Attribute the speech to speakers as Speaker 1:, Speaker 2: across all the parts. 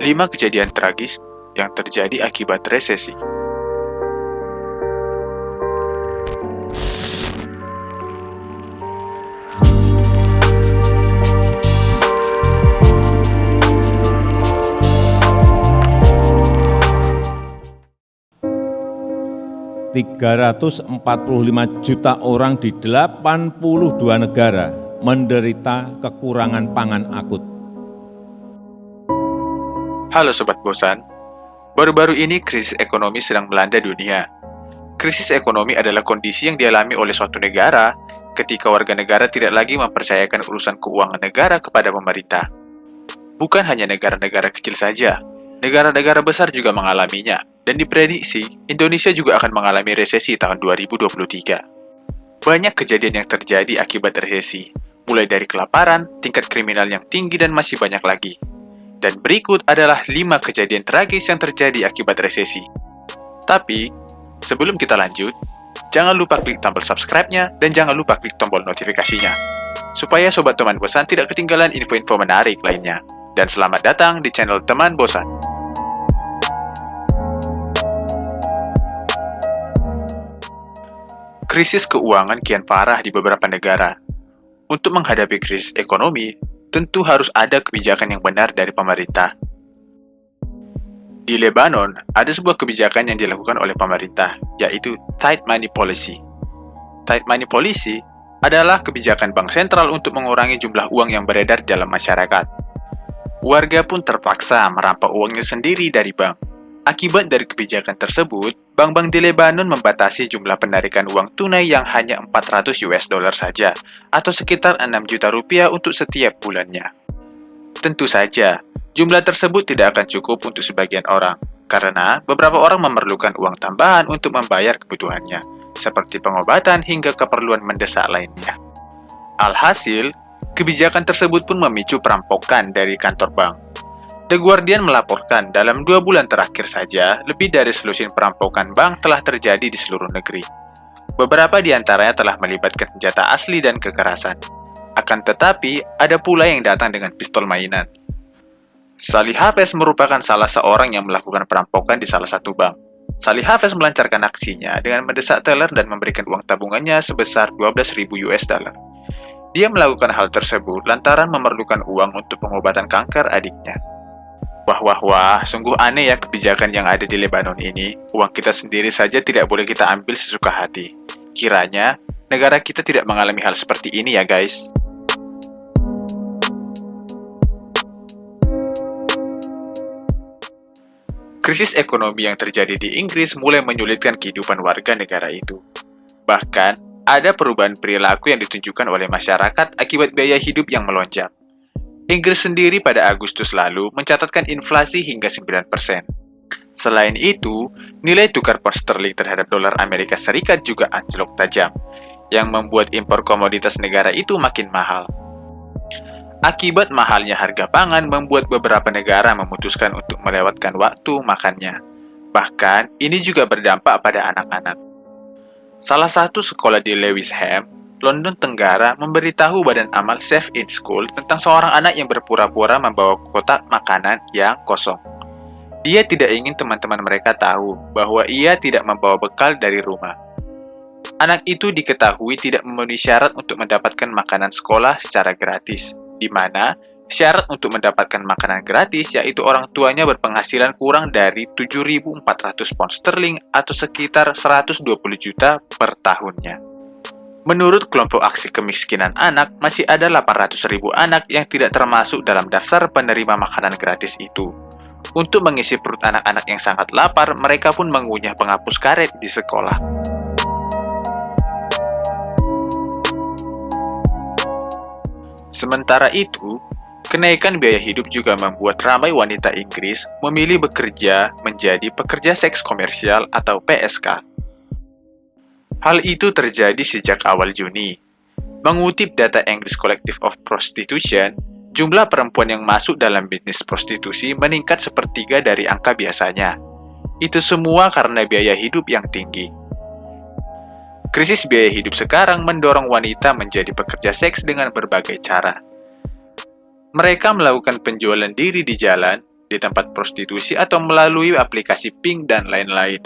Speaker 1: 5 kejadian tragis yang terjadi akibat resesi.
Speaker 2: $345 juta orang di 82 negara menderita kekurangan pangan akut.
Speaker 1: Halo Sobat Bosan, baru-baru ini krisis ekonomi sedang melanda dunia. Krisis ekonomi adalah kondisi yang dialami oleh suatu negara ketika warga negara tidak lagi mempercayakan urusan keuangan negara kepada pemerintah. Bukan hanya negara-negara kecil saja, negara-negara besar juga mengalaminya, dan diprediksi Indonesia juga akan mengalami resesi tahun 2023. Banyak kejadian yang terjadi akibat resesi, mulai dari kelaparan, tingkat kriminal yang tinggi, dan masih banyak lagi. Dan berikut adalah 5 kejadian tragis yang terjadi akibat resesi. Tapi, sebelum kita lanjut, jangan lupa klik tombol subscribe-nya dan jangan lupa klik tombol notifikasinya, supaya Sobat Teman Bosan tidak ketinggalan info-info menarik lainnya. Dan selamat datang di channel Teman Bosan. Krisis keuangan kian parah di beberapa negara. Untuk menghadapi krisis ekonomi, tentu harus ada kebijakan yang benar dari pemerintah. Di Lebanon, ada sebuah kebijakan yang dilakukan oleh pemerintah, yaitu Tight Money Policy. Tight Money Policy adalah kebijakan bank sentral untuk mengurangi jumlah uang yang beredar dalam masyarakat. Warga pun terpaksa merampas uangnya sendiri dari bank. Akibat dari kebijakan tersebut, bank-bank di Lebanon membatasi jumlah penarikan uang tunai yang hanya $400 saja, atau sekitar 6 juta rupiah untuk setiap bulannya. Tentu saja, jumlah tersebut tidak akan cukup untuk sebagian orang, karena beberapa orang memerlukan uang tambahan untuk membayar kebutuhannya, seperti pengobatan hingga keperluan mendesak lainnya. Alhasil, kebijakan tersebut pun memicu perampokan dari kantor bank. The Guardian melaporkan dalam 2 bulan terakhir saja, lebih dari selusin perampokan bank telah terjadi di seluruh negeri. Beberapa di antaranya telah melibatkan senjata asli dan kekerasan. Akan tetapi, ada pula yang datang dengan pistol mainan. Salih Hafez merupakan salah seorang yang melakukan perampokan di salah satu bank. Salih Hafez melancarkan aksinya dengan mendesak teller dan memberikan uang tabungannya sebesar $12.000. Dia melakukan hal tersebut lantaran memerlukan uang untuk pengobatan kanker adiknya. Wah, sungguh aneh ya kebijakan yang ada di Lebanon ini. Uang kita sendiri saja tidak boleh kita ambil sesuka hati. Kiranya, negara kita tidak mengalami hal seperti ini ya guys. Krisis ekonomi yang terjadi di Inggris mulai menyulitkan kehidupan warga negara itu. Bahkan, ada perubahan perilaku yang ditunjukkan oleh masyarakat akibat biaya hidup yang melonjak. Inggris sendiri pada Agustus lalu mencatatkan inflasi hingga 9%. Selain itu, nilai tukar pound sterling terhadap dolar Amerika Serikat juga anjlok tajam, yang membuat impor komoditas negara itu makin mahal. Akibat mahalnya harga pangan membuat beberapa negara memutuskan untuk melewatkan waktu makannya. Bahkan, ini juga berdampak pada anak-anak. Salah satu sekolah di Lewisham, London Tenggara memberitahu Badan Amal Safe in School tentang seorang anak yang berpura-pura membawa kotak makanan yang kosong. Dia tidak ingin teman-teman mereka tahu bahwa ia tidak membawa bekal dari rumah. Anak itu diketahui tidak memenuhi syarat untuk mendapatkan makanan sekolah secara gratis, di mana syarat untuk mendapatkan makanan gratis yaitu orang tuanya berpenghasilan kurang dari 7.400 pound sterling atau sekitar 120 juta per tahunnya. Menurut kelompok aksi kemiskinan anak, masih ada 800.000 anak yang tidak termasuk dalam daftar penerima makanan gratis itu. Untuk mengisi perut anak-anak yang sangat lapar, mereka pun mengunyah penghapus karet di sekolah. Sementara itu, kenaikan biaya hidup juga membuat ramai wanita Inggris memilih bekerja menjadi pekerja seks komersial atau PSK. Hal itu terjadi sejak awal Juni. Mengutip data English Collective of Prostitution, jumlah perempuan yang masuk dalam bisnis prostitusi meningkat sepertiga dari angka biasanya. Itu semua karena biaya hidup yang tinggi. Krisis biaya hidup sekarang mendorong wanita menjadi pekerja seks dengan berbagai cara. Mereka melakukan penjualan diri di jalan, di tempat prostitusi atau melalui aplikasi Pink dan lain-lain.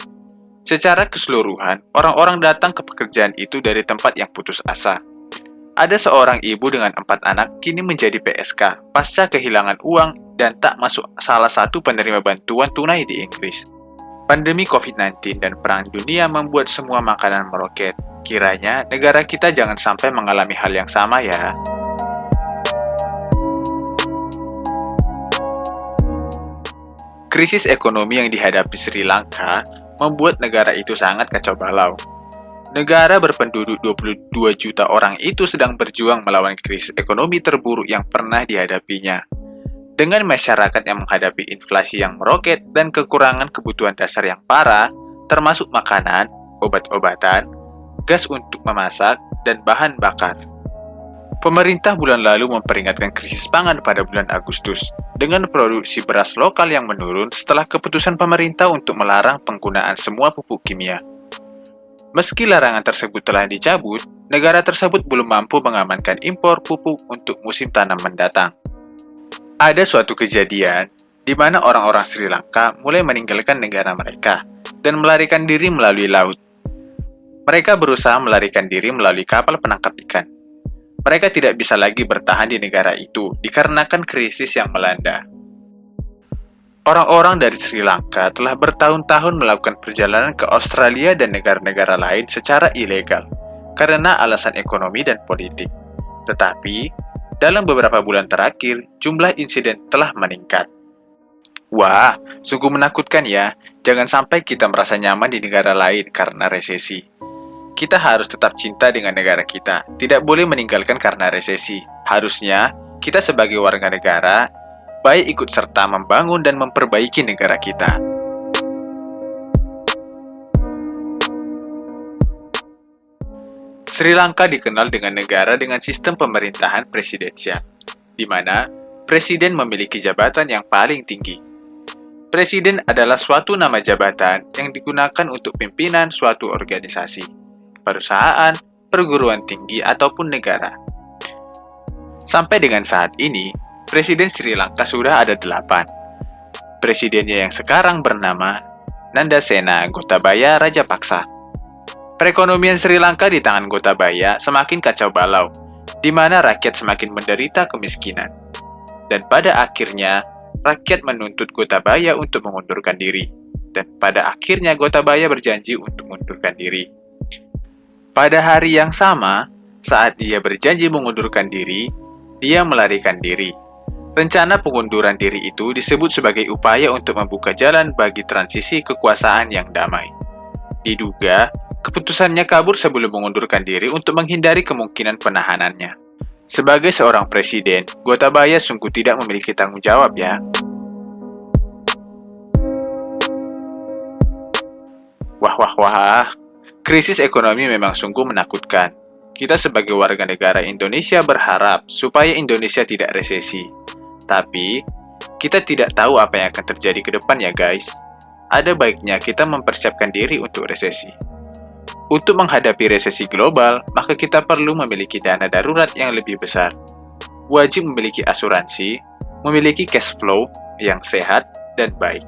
Speaker 1: Secara keseluruhan, orang-orang datang ke pekerjaan itu dari tempat yang putus asa. Ada seorang ibu dengan 4 anak kini menjadi PSK pasca kehilangan uang dan tak masuk salah satu penerima bantuan tunai di Inggris. Pandemi COVID-19 dan Perang Dunia membuat semua makanan meroket. Kiranya negara kita jangan sampai mengalami hal yang sama ya. Krisis ekonomi yang dihadapi Sri Lanka membuat negara itu sangat kacau balau. Negara berpenduduk 22 juta orang itu sedang berjuang melawan krisis ekonomi terburuk yang pernah dihadapinya. Dengan masyarakat yang menghadapi inflasi yang meroket dan kekurangan kebutuhan dasar yang parah, termasuk makanan, obat-obatan, gas untuk memasak, dan bahan bakar. Pemerintah bulan lalu memperingatkan krisis pangan pada bulan Agustus dengan produksi beras lokal yang menurun setelah keputusan pemerintah untuk melarang penggunaan semua pupuk kimia. Meski larangan tersebut telah dicabut, negara tersebut belum mampu mengamankan impor pupuk untuk musim tanam mendatang. Ada suatu kejadian di mana orang-orang Sri Lanka mulai meninggalkan negara mereka dan melarikan diri melalui laut. Mereka berusaha melarikan diri melalui kapal penangkap ikan. Mereka tidak bisa lagi bertahan di negara itu dikarenakan krisis yang melanda. Orang-orang dari Sri Lanka telah bertahun-tahun melakukan perjalanan ke Australia dan negara-negara lain secara ilegal karena alasan ekonomi dan politik. Tetapi, dalam beberapa bulan terakhir, jumlah insiden telah meningkat. Wah, sungguh menakutkan ya. Jangan sampai kita merasa nyaman di negara lain karena resesi. Kita harus tetap cinta dengan negara kita, tidak boleh meninggalkan karena resesi. Harusnya, kita sebagai warga negara baik ikut serta membangun dan memperbaiki negara kita. Sri Lanka dikenal dengan negara dengan sistem pemerintahan presidensial, di mana presiden memiliki jabatan yang paling tinggi. Presiden adalah suatu nama jabatan yang digunakan untuk pimpinan suatu organisasi, perusahaan, perguruan tinggi, ataupun negara. Sampai dengan saat ini, Presiden Sri Lanka sudah ada 8. Presidennya yang sekarang bernama Nandasena Gotabaya Rajapaksa. Perekonomian Sri Lanka di tangan Gotabaya semakin kacau balau, di mana rakyat semakin menderita kemiskinan. Dan pada akhirnya, rakyat menuntut Gotabaya untuk mengundurkan diri. Dan pada akhirnya Gotabaya berjanji untuk mengundurkan diri. Pada hari yang sama, saat dia berjanji mengundurkan diri, dia melarikan diri. Rencana pengunduran diri itu disebut sebagai upaya untuk membuka jalan bagi transisi kekuasaan yang damai. Diduga, keputusannya kabur sebelum mengundurkan diri untuk menghindari kemungkinan penahanannya. Sebagai seorang presiden, Gotabaya sungguh tidak memiliki tanggung jawab ya. Wah. Krisis ekonomi memang sungguh menakutkan. Kita sebagai warga negara Indonesia berharap supaya Indonesia tidak resesi. Tapi, kita tidak tahu apa yang akan terjadi ke depan ya guys. Ada baiknya kita mempersiapkan diri untuk resesi. Untuk menghadapi resesi global, maka kita perlu memiliki dana darurat yang lebih besar. Wajib memiliki asuransi, memiliki cash flow yang sehat dan baik.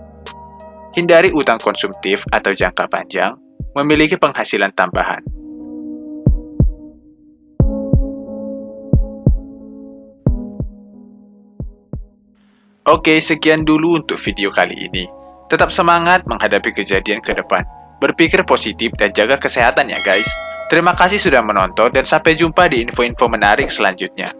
Speaker 1: Hindari utang konsumtif atau jangka panjang, memiliki penghasilan tambahan. Oke, sekian dulu untuk video kali ini. Tetap semangat menghadapi kejadian ke depan. Berpikir positif dan jaga kesehatan ya guys. Terima kasih sudah menonton dan sampai jumpa di info-info menarik selanjutnya.